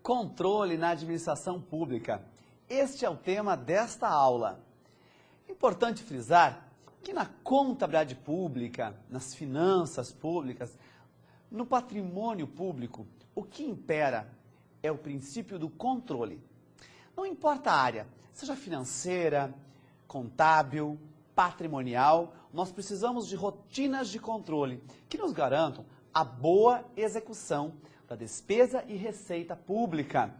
Controle na administração pública. Este é o tema desta aula. Importante frisar que na contabilidade pública, nas finanças públicas, no patrimônio público, o que impera é o princípio do controle. Não importa a área, seja financeira, contábil, patrimonial, nós precisamos de rotinas de controle que nos garantam a boa execução da despesa e receita pública,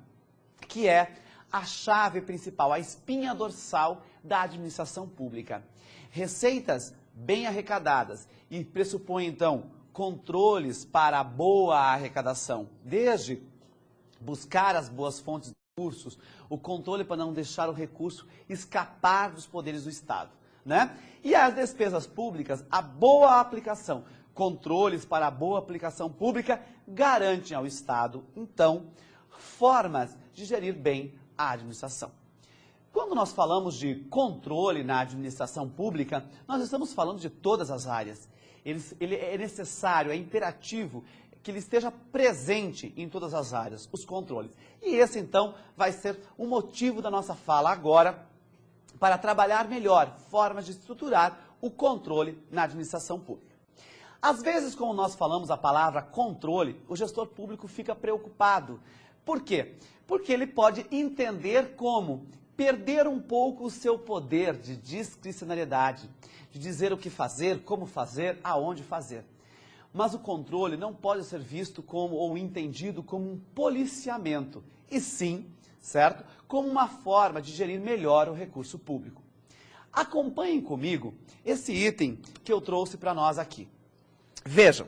que é a chave principal, a espinha dorsal da administração pública. Receitas bem arrecadadas e pressupõe, então, controles para a boa arrecadação, desde buscar as boas fontes de recursos, o controle para não deixar o recurso escapar dos poderes do Estado, né? E as despesas públicas, a boa aplicação, controles para a boa aplicação pública garantem ao Estado, então, formas de gerir bem a administração. Quando nós falamos de controle na administração pública, nós estamos falando de todas as áreas. Ele é necessário, é imperativo que ele esteja presente em todas as áreas, os controles. E esse, então, vai ser o motivo da nossa fala agora, para trabalhar melhor formas de estruturar o controle na administração pública. Às vezes, quando nós falamos a palavra controle, o gestor público fica preocupado. Por quê? Porque ele pode entender como perder um pouco o seu poder de discricionariedade, de dizer o que fazer, como fazer, aonde fazer. Mas o controle não pode ser visto como ou entendido como um policiamento, e sim, certo? Como uma forma de gerir melhor o recurso público. Acompanhem comigo esse item que eu trouxe para nós aqui. Vejam,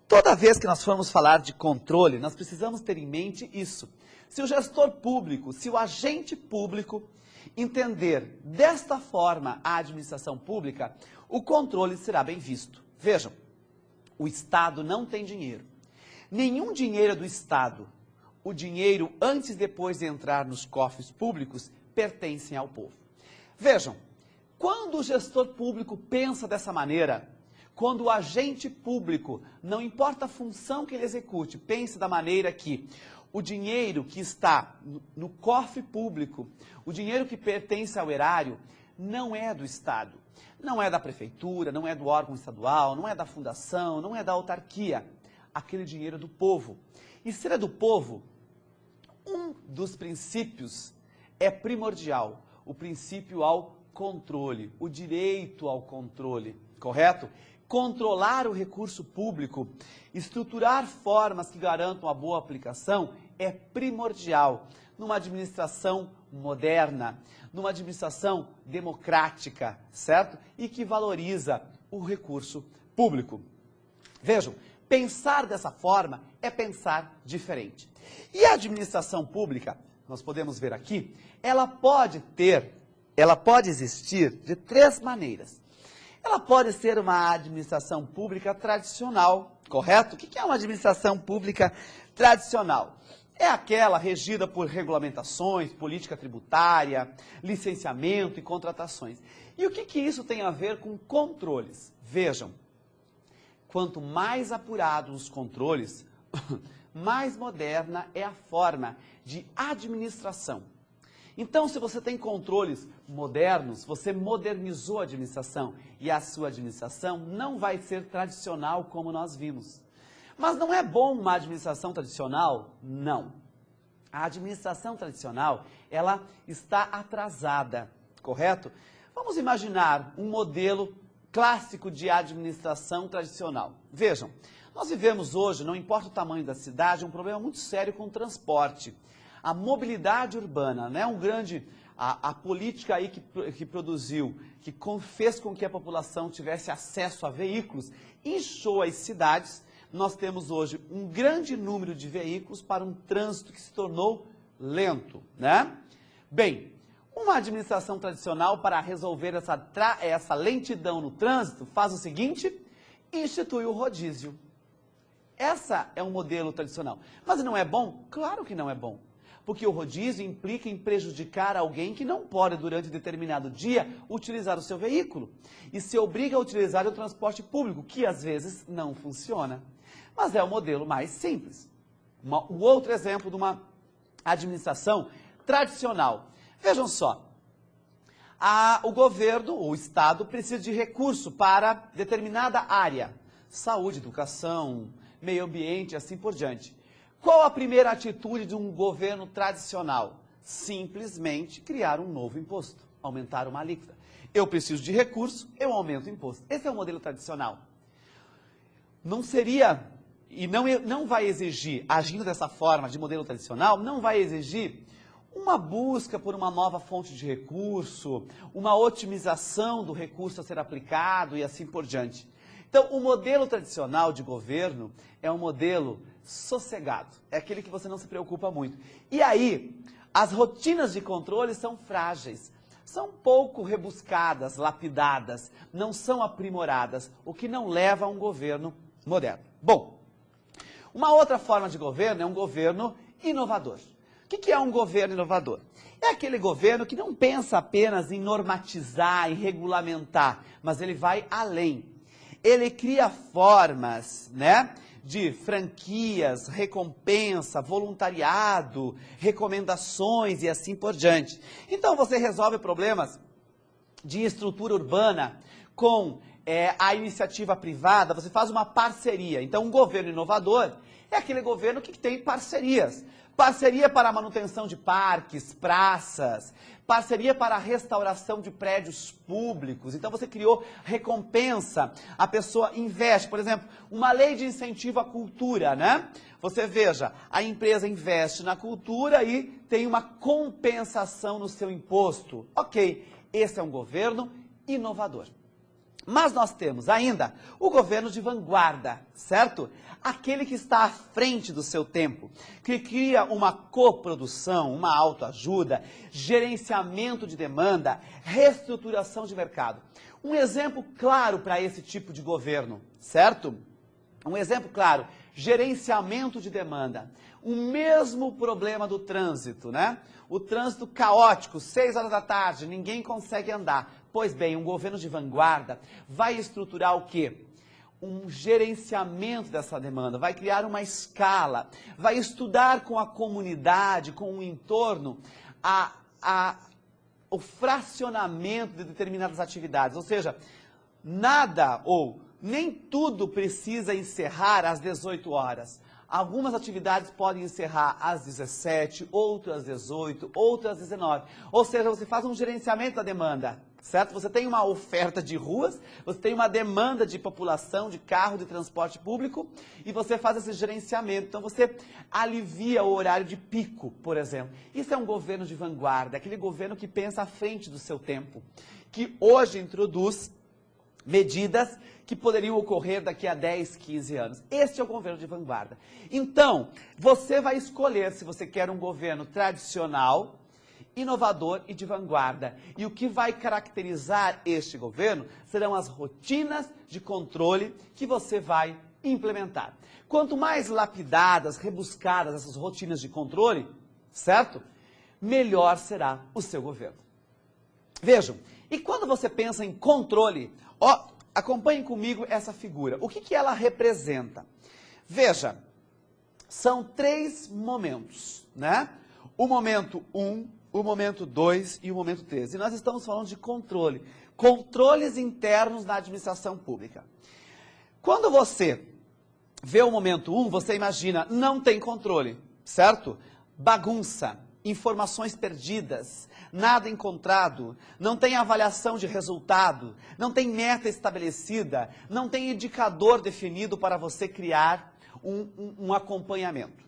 toda vez que nós formos falar de controle, nós precisamos ter em mente isso. Se o gestor público, se o agente público entender desta forma a administração pública, o controle será bem visto. Vejam, o Estado não tem dinheiro. Nenhum dinheiro do Estado, o dinheiro antes e depois de entrar nos cofres públicos, pertencem ao povo. Vejam, quando o gestor público pensa dessa maneira, quando o agente público, não importa a função que ele execute, pense da maneira que o dinheiro que está no cofre público, o dinheiro que pertence ao erário, não é do Estado, não é da prefeitura, não é do órgão estadual, não é da fundação, não é da autarquia. Aquele dinheiro é do povo. E se é do povo, um dos princípios é primordial, o princípio ao controle, o direito ao controle, correto? Controlar o recurso público, estruturar formas que garantam a boa aplicação é primordial numa administração moderna, numa administração democrática, certo? E que valoriza o recurso público. Vejam, pensar dessa forma é pensar diferente. E a administração pública, nós podemos ver aqui, ela pode existir de três maneiras. Ela pode ser uma administração pública tradicional, correto? O que é uma administração pública tradicional? É aquela regida por regulamentações, política tributária, licenciamento e contratações. E o que isso tem a ver com controles? Vejam, quanto mais apurados os controles, mais moderna é a forma de administração. Então, se você tem controles modernos, você modernizou a administração e a sua administração não vai ser tradicional como nós vimos. Mas não é bom uma administração tradicional? Não. A administração tradicional, ela está atrasada, correto? Vamos imaginar um modelo clássico de administração tradicional. Vejam, nós vivemos hoje, não importa o tamanho da cidade, um problema muito sério com o transporte. A mobilidade urbana, né? A política aí que produziu, que fez com que a população tivesse acesso a veículos, inchou as cidades. Nós temos hoje um grande número de veículos para um trânsito que se tornou lento, né? Bem, uma administração tradicional para resolver essa lentidão no trânsito faz o seguinte, institui o rodízio. Essa é um modelo tradicional. Mas não é bom? Claro que não é bom. Porque o rodízio implica em prejudicar alguém que não pode, durante determinado dia, utilizar o seu veículo. E se obriga a utilizar o transporte público, que às vezes não funciona. Mas é o modelo mais simples. O outro exemplo de uma administração tradicional. Vejam só, o governo, o Estado, precisa de recurso para determinada área, saúde, educação, meio ambiente e assim por diante. Qual a primeira atitude de um governo tradicional? Simplesmente criar um novo imposto, aumentar uma alíquota. Eu preciso de recurso, eu aumento o imposto. Esse é o modelo tradicional. Não seria, e não vai exigir, agindo dessa forma de modelo tradicional, não vai exigir uma busca por uma nova fonte de recurso, uma otimização do recurso a ser aplicado e assim por diante. Então, o modelo tradicional de governo é um modelo sossegado, é aquele que você não se preocupa muito. E aí, as rotinas de controle são frágeis, são pouco rebuscadas, lapidadas, não são aprimoradas, o que não leva a um governo moderno. Bom, uma outra forma de governo é um governo inovador. O que é um governo inovador? É aquele governo que não pensa apenas em normatizar, em regulamentar, mas ele vai além. Ele cria formas, de franquias, recompensa, voluntariado, recomendações e assim por diante. Então você resolve problemas de estrutura urbana com a iniciativa privada, você faz uma parceria. Então um governo inovador é aquele governo que tem parcerias. Parceria para a manutenção de parques, praças, parceria para a restauração de prédios públicos. Então você criou recompensa, a pessoa investe, por exemplo, uma lei de incentivo à cultura, Você veja, a empresa investe na cultura e tem uma compensação no seu imposto. Ok, esse é um governo inovador. Mas nós temos ainda o governo de vanguarda, certo? Aquele que está à frente do seu tempo, que cria uma coprodução, uma autoajuda, gerenciamento de demanda, reestruturação de mercado. Um exemplo claro para esse tipo de governo, certo? Um exemplo claro, gerenciamento de demanda. O mesmo problema do trânsito, O trânsito caótico, 6 horas da tarde, ninguém consegue andar. Pois bem, um governo de vanguarda vai estruturar o quê? Um gerenciamento dessa demanda, vai criar uma escala, vai estudar com a comunidade, com o entorno, o fracionamento de determinadas atividades. Ou seja, nada ou nem tudo precisa encerrar às 18 horas. Algumas atividades podem encerrar às 17, outras às 18, outras às 19. Ou seja, você faz um gerenciamento da demanda, certo? Você tem uma oferta de ruas, você tem uma demanda de população, de carro, de transporte público, e você faz esse gerenciamento. Então você alivia o horário de pico, por exemplo. Isso é um governo de vanguarda, aquele governo que pensa à frente do seu tempo, que hoje introduz medidas que poderiam ocorrer daqui a 10, 15 anos. Este é o governo de vanguarda. Então, você vai escolher se você quer um governo tradicional, inovador e de vanguarda. E o que vai caracterizar este governo serão as rotinas de controle que você vai implementar. Quanto mais lapidadas, rebuscadas essas rotinas de controle, certo? Melhor será o seu governo. Vejam, e quando você pensa em controle, acompanhem comigo essa figura. O que ela representa? Veja, são 3 momentos, O momento 1, o momento 2 e o momento 3. E nós estamos falando de controle. Controles internos na administração pública. Quando você vê o momento 1, você imagina, não tem controle, certo? Bagunça, informações perdidas, nada encontrado, não tem avaliação de resultado, não tem meta estabelecida, não tem indicador definido para você criar um acompanhamento.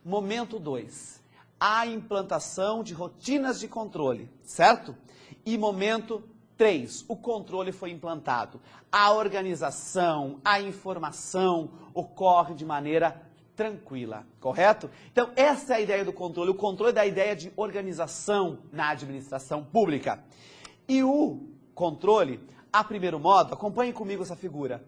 Momento 2, a implantação de rotinas de controle, certo? E momento 3, o controle foi implantado. A organização, a informação ocorre de maneira tranquila, correto? Então, essa é a ideia do controle. O controle dá a ideia de organização na administração pública. E o controle, a primeiro modo, acompanhem comigo essa figura,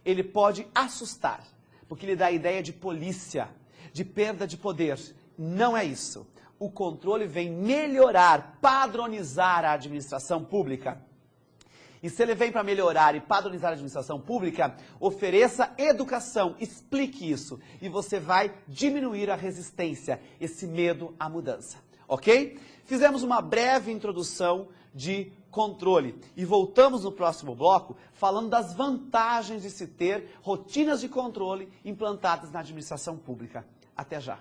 ele pode assustar, porque ele dá a ideia de polícia, de perda de poder. Não é isso. O controle vem melhorar, padronizar a administração pública. E se ele vem para melhorar e padronizar a administração pública, ofereça educação, explique isso. E você vai diminuir a resistência, esse medo à mudança. Ok? Fizemos uma breve introdução de controle e voltamos no próximo bloco falando das vantagens de se ter rotinas de controle implantadas na administração pública. Até já!